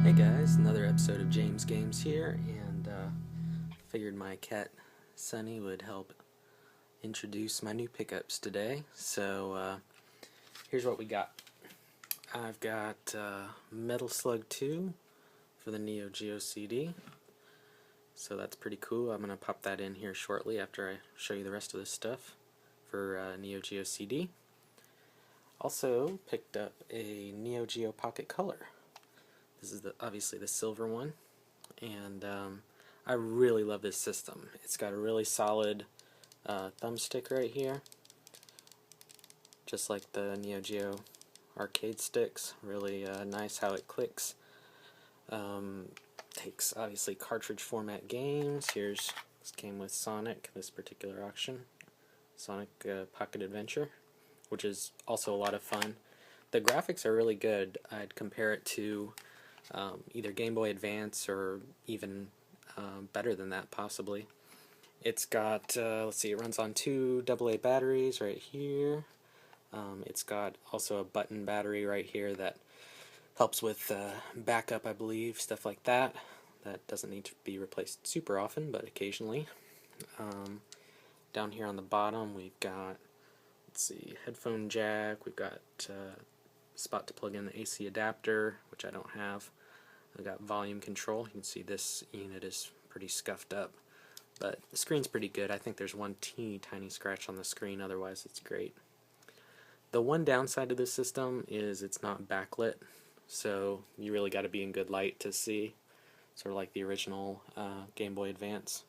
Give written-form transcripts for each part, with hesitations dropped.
Hey guys, another episode of James Games here, and figured my cat Sunny would help introduce my new pickups today. So here's what we got. I've got Metal Slug 2 for the Neo Geo CD, so that's pretty cool. I'm going to pop that in here shortly after I show you the rest of this stuff for Neo Geo CD. Also picked up a Neo Geo Pocket Color. This is obviously the silver one, and I really love this system. It's got a really solid thumbstick right here, just like the Neo Geo arcade sticks. Really nice how it clicks. Takes obviously cartridge format games. This came with Sonic, this particular auction. Sonic Pocket Adventure, which is also a lot of fun. The graphics are really good. I'd compare it to either Game Boy Advance or even better than that possibly. It's got, let's see, it runs on 2 AA batteries right here. It's got also a button battery right here that helps with backup, I believe, stuff like that. That doesn't need to be replaced super often, but occasionally. Down here on the bottom we've got, let's see, headphone jack, we've got spot to plug in the AC adapter, which I don't have. I've got volume control. You can see this unit is pretty scuffed up, but the screen's pretty good. I think there's one teeny tiny scratch on the screen, otherwise it's great. The one downside of this system is it's not backlit, so you really got to be in good light to see, sort of like the original Game Boy Advance.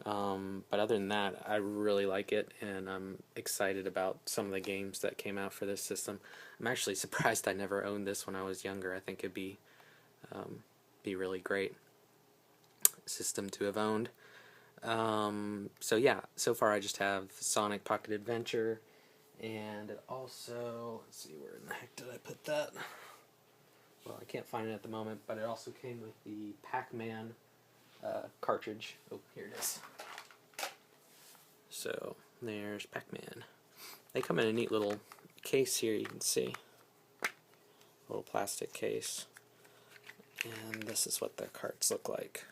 But other than that, I really like it, and I'm excited about some of the games that came out for this system. I'm actually surprised I never owned this when I was younger. I think it'd be really great system to have owned. So yeah, so far I just have Sonic Pocket Adventure, and it also, let's see, where in the heck did I put that? Well, I can't find it at the moment, but it also came with the Pac-Man cartridge. Oh, here it is. So there's Pac-Man. They come in a neat little case here, you can see. A little plastic case. And this is what the carts look like.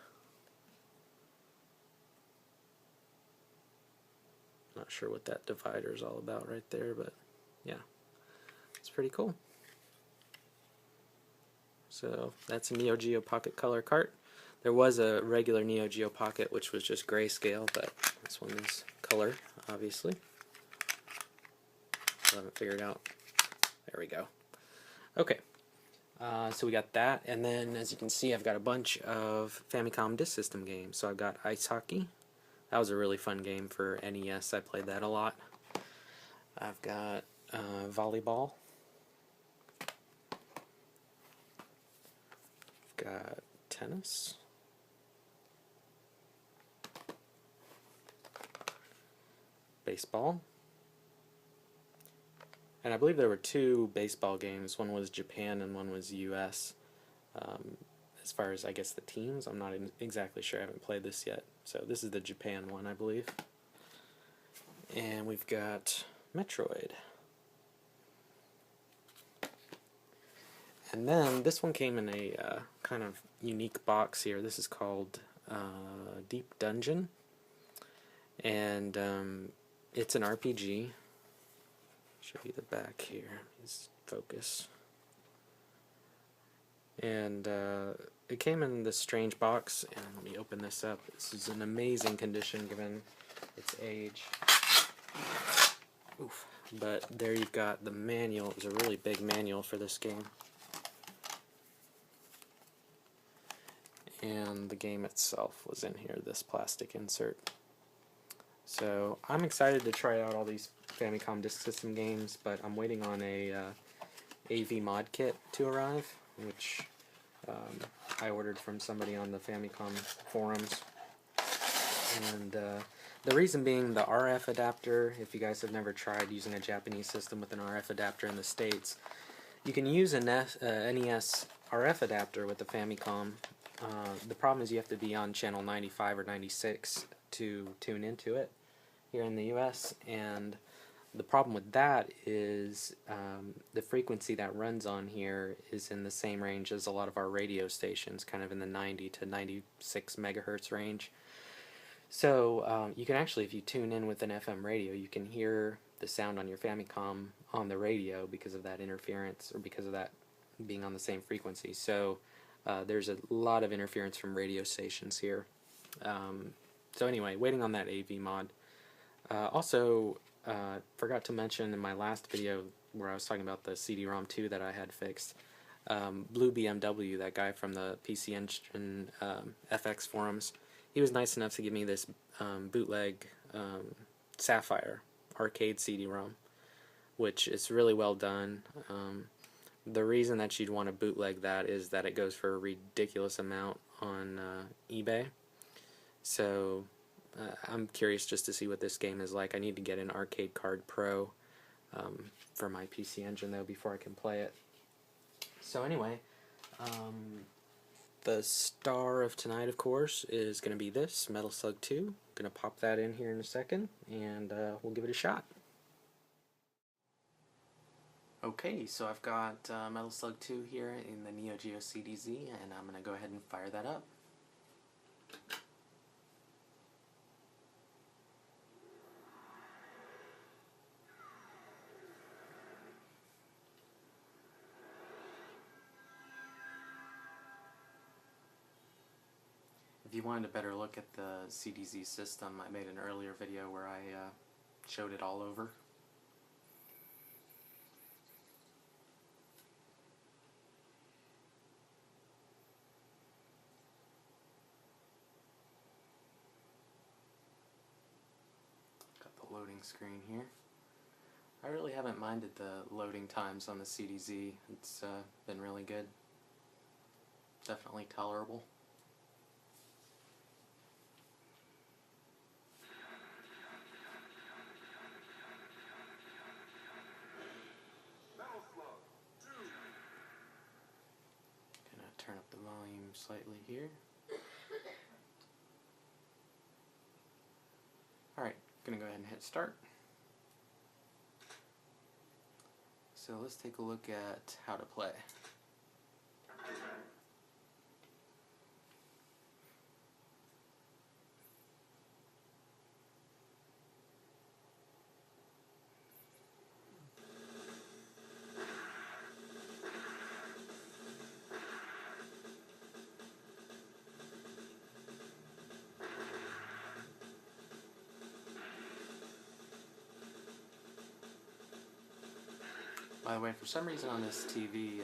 Not sure what that divider is all about right there, but yeah, it's pretty cool. So that's a Neo Geo Pocket Color cart. There was a regular Neo Geo Pocket which was just grayscale, but this one is color, obviously. I haven't figured out. There we go. Okay. So we got that, and then as you can see I've got a bunch of Famicom Disk System games. So I've got Ice Hockey. That was a really fun game for NES. I played that a lot. I've got Volleyball. I've got Tennis. Baseball. And I believe there were 2 baseball games. One was Japan and one was US. As far as, I guess, the teams, I'm not exactly sure. I haven't played this yet. So this is the Japan one, I believe. And we've got Metroid. And then this one came in a kind of unique box here. This is called Deep Dungeon. And it's an RPG. Show you the back here. Let's focus. And it came in this strange box, and let me open this up. This is in amazing condition given its age. Oof. But there you've got the manual. It was a really big manual for this game. And the game itself was in here, this plastic insert. So I'm excited to try out all these Famicom Disk System games, but I'm waiting on a AV mod kit to arrive, which I ordered from somebody on the Famicom forums. And the reason being the RF adapter. If you guys have never tried using a Japanese system with an RF adapter in the States, you can use a NES RF adapter with the Famicom. The problem is you have to be on channel 95 or 96 to tune into it here in the US, and The problem with that is the frequency that runs on here is in the same range as a lot of our radio stations, kind of in the 90 to 96 megahertz range. So you can actually, if you tune in with an FM radio, you can hear the sound on your Famicom on the radio because of that interference, or because of that being on the same frequency. So there's a lot of interference from radio stations here. So anyway, waiting on that AV mod. Also, forgot to mention in my last video where I was talking about the CD-ROM 2 that I had fixed, Blue BMW, that guy from the PC Engine FX forums, he was nice enough to give me this bootleg Sapphire arcade CD-ROM, which is really well done. The reason that you'd want to bootleg that is that it goes for a ridiculous amount on eBay. So I'm curious just to see what this game is like. I need to get an Arcade Card Pro for my PC Engine though before I can play it. So anyway, the star of tonight, of course, is going to be this Metal Slug 2. I'm going to pop that in here in a second, and we'll give it a shot. Okay, so I've got Metal Slug 2 here in the Neo Geo CDZ, and I'm going to go ahead and fire that up. If you wanted a better look at the CDZ system, I made an earlier video where I showed it all over. Got the loading screen here. I really haven't minded the loading times on the CDZ. It's been really good. Definitely tolerable. Turn up the volume slightly here. Alright, gonna go ahead and hit start. So let's take a look at how to play. By the way, for some reason on this TV,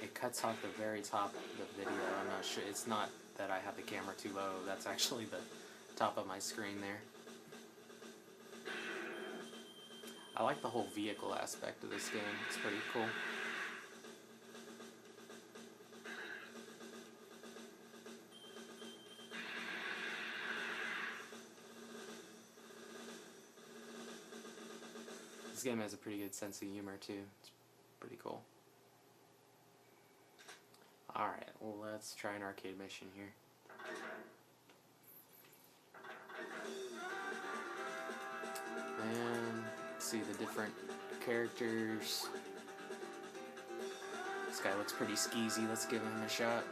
it cuts off the very top of the video. I'm not sure. It's not that I have the camera too low. That's actually the top of my screen there. I like the whole vehicle aspect of this game. It's pretty cool. This game has a pretty good sense of humor too. It's pretty cool. Alright, well, let's try an arcade mission here. And see the different characters. This guy looks pretty skeezy. Let's give him a shot.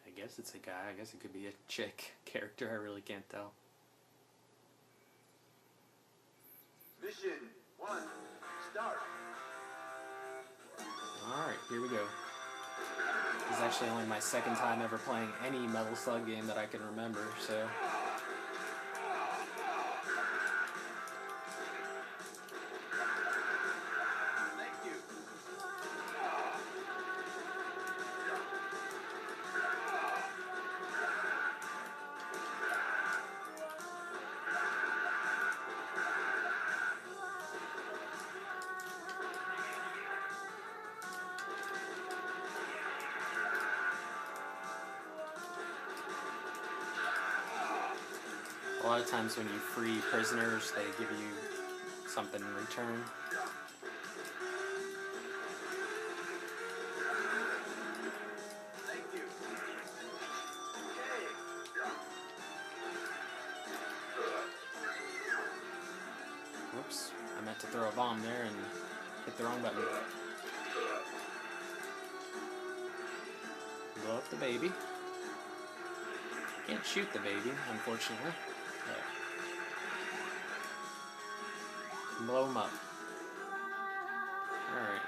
I guess it's a guy. I guess it could be a chick character. I really can't tell. Mission 1, start. Alright, here we go. This is actually only my second time ever playing any Metal Slug game that I can remember, so... A lot of times when you free prisoners, they give you something in return. Thank you. Whoops, I meant to throw a bomb there and hit the wrong button. Blow up the baby. Can't shoot the baby, unfortunately. There. Blow him up. Alright.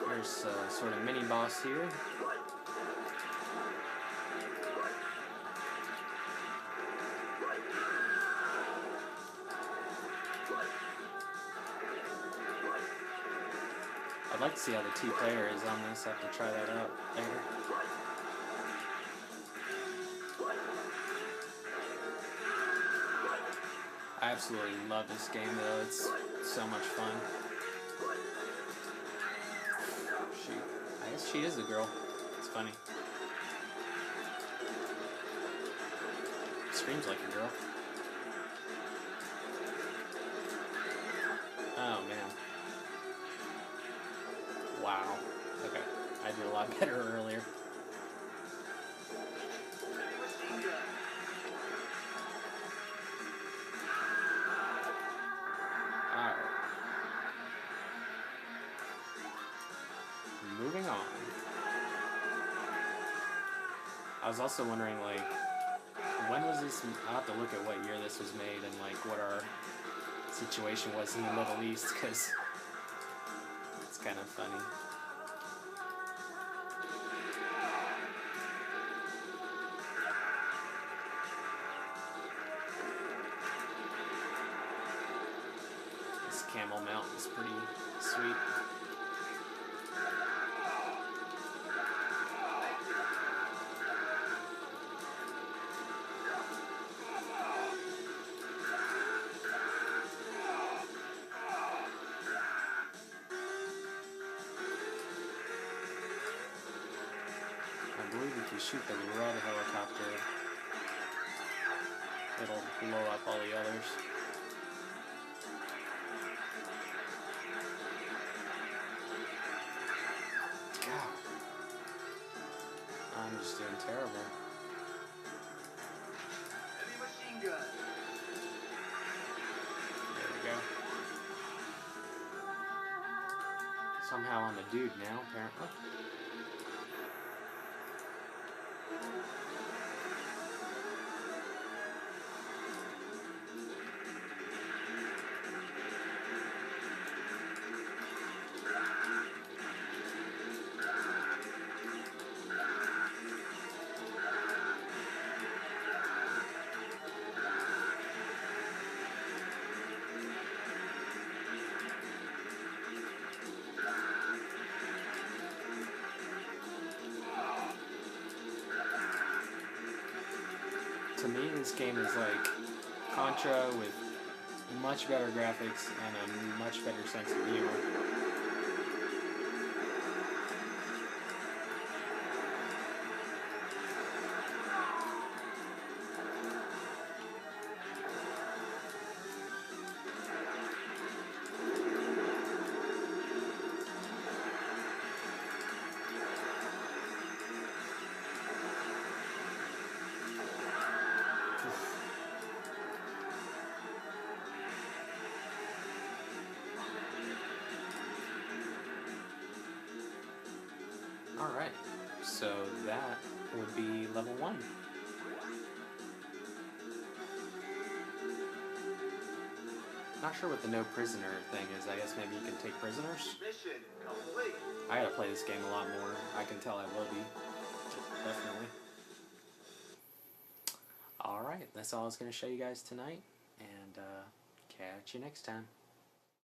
There's a sort of mini boss here. I'd like to see how the two-player is on this. I have to try that out later. I absolutely love this game though. It's so much fun. Shoot. I guess she is a girl. It's funny. Screams like a girl. Oh man. Wow. Okay. I did a lot better earlier. Alright. Moving on. I was also wondering, like, when was this? I'll have to look at what year this was made and, like, what our situation was in the Middle East, because it's kind of funny. This camel mount is pretty sweet. I believe if you shoot the red helicopter, it'll blow up all the others. God. I'm just doing terrible. Heavy machine gun. There we go. Somehow I'm a dude now, apparently. To me, this game is like Contra with much better graphics and a much better sense of humor. Alright, so that would be level 1. Not sure what the no prisoner thing is. I guess maybe you can take prisoners? Mission complete. I gotta play this game a lot more. I can tell I will be. Definitely. Alright, that's all I was going to show you guys tonight. And catch you next time.